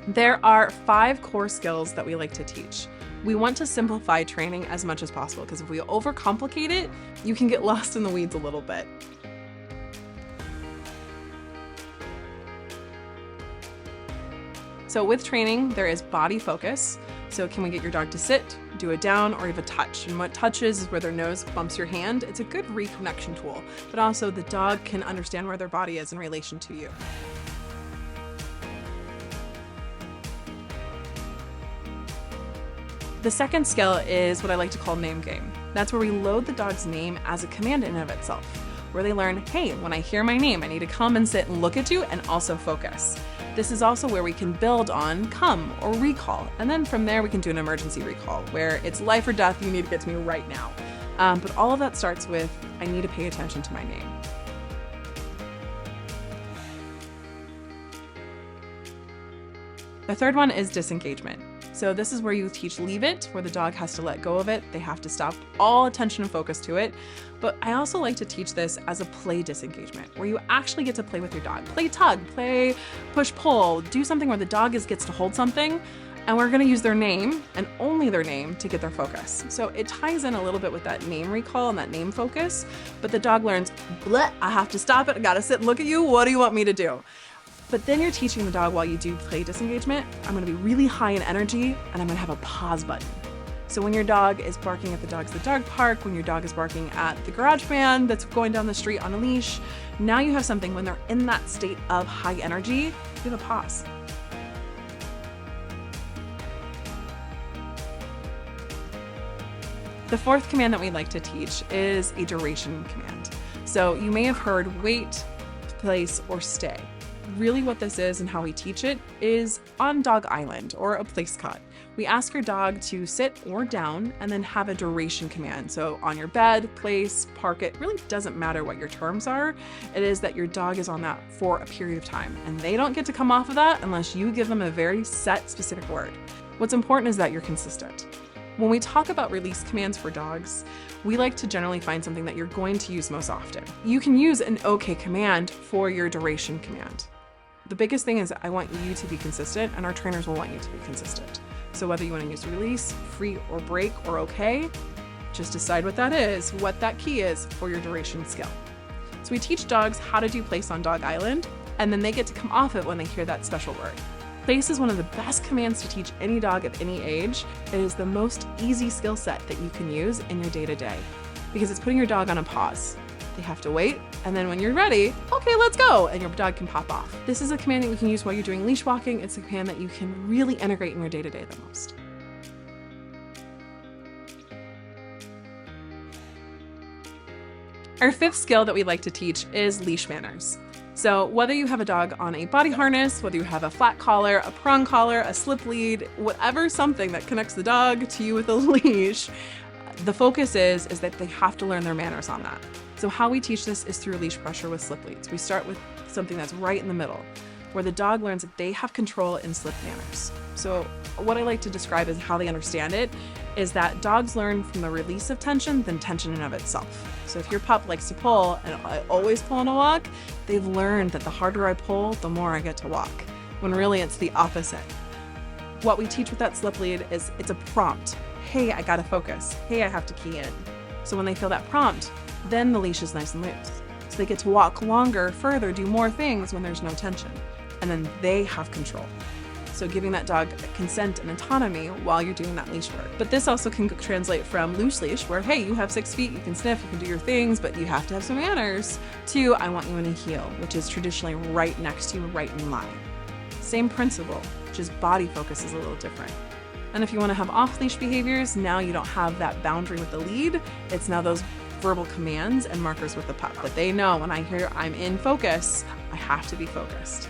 There are 5 core skills that we like to teach. We want to simplify training as much as possible because if we overcomplicate it, you can get lost in the weeds a little bit. So with training, there is body focus. So can we get your dog to sit, do a down, or even a touch? And what touch is where their nose bumps your hand. It's a good reconnection tool, but also the dog can understand where their body is in relation to you. The second skill is what I like to call name game. That's where we load the dog's name as a command in and of itself, where they learn, hey, when I hear my name, I need to come and sit and look at you and also focus. This is also where we can build on come or recall. And then from there, we can do an emergency recall where it's life or death, you need to get to me right now. But all of that starts with, I need to pay attention to my name. The third one is disengagement. So this is where you teach leave it, where the dog has to let go of it. They have to stop all attention and focus to it. But I also like to teach this as a play disengagement, where you actually get to play with your dog. Play tug, play push-pull, do something where the dog gets to hold something, and we're gonna use their name, and only their name, to get their focus. So it ties in a little bit with that name recall and that name focus, but the dog learns, bleh, I have to stop it, I gotta sit and look at you, what do you want me to do? But then you're teaching the dog while you do play disengagement, I'm gonna be really high in energy and I'm gonna have a pause button. So when your dog is barking at the dogs at the dog park, when your dog is barking at the garage band that's going down the street on a leash, now you have something when they're in that state of high energy, you have a pause. The fourth command that we like to teach is a duration command. So you may have heard wait, place, or stay. Really what this is and how we teach it is on Dog Island or a place cut. We ask your dog to sit or down and then have a duration command. So on your bed, place, park it, really doesn't matter what your terms are. It is that your dog is on that for a period of time and they don't get to come off of that unless you give them a very set specific word. What's important is that you're consistent. When we talk about release commands for dogs, we like to generally find something that you're going to use most often. You can use an OK command for your duration command. The biggest thing is I want you to be consistent and our trainers will want you to be consistent. So whether you want to use release, free, or break, or OK, just decide what that is, what that key is for your duration skill. So we teach dogs how to do place on Dog Island, and then they get to come off it when they hear that special word. Place is one of the best commands to teach any dog of any age. It is the most easy skill set that you can use in your day-to-day because it's putting your dog on a pause. They have to wait, and then when you're ready, okay, let's go, and your dog can pop off. This is a command that you can use while you're doing leash walking. It's a command that you can really integrate in your day-to-day the most. Our fifth skill that we like to teach is leash manners. So whether you have a dog on a body harness, whether you have a flat collar, a prong collar, a slip lead, whatever something that connects the dog to you with a leash, the focus is that they have to learn their manners on that. So how we teach this is through leash pressure with slip leads. We start with something that's right in the middle, where the dog learns that they have control in slip manners. So what I like to describe as how they understand it is that dogs learn from the release of tension than tension in of itself. So if your pup likes to pull and I always pull on a walk, they've learned that the harder I pull, the more I get to walk, when really it's the opposite. What we teach with that slip lead is it's a prompt. Hey, I gotta focus. Hey, I have to key in. So when they feel that prompt, then the leash is nice and loose. So they get to walk longer, further, do more things when there's no tension. And then they have control. So giving that dog consent and autonomy while you're doing that leash work. But this also can translate from loose leash, where, hey, you have 6 feet, you can sniff, you can do your things, but you have to have some manners, to I want you in a heel, which is traditionally right next to you, right in line. Same principle, just body focus is a little different. And if you want to have off-leash behaviors, now you don't have that boundary with the lead. It's now those verbal commands and markers with the pup that they know when I hear I'm in focus, I have to be focused.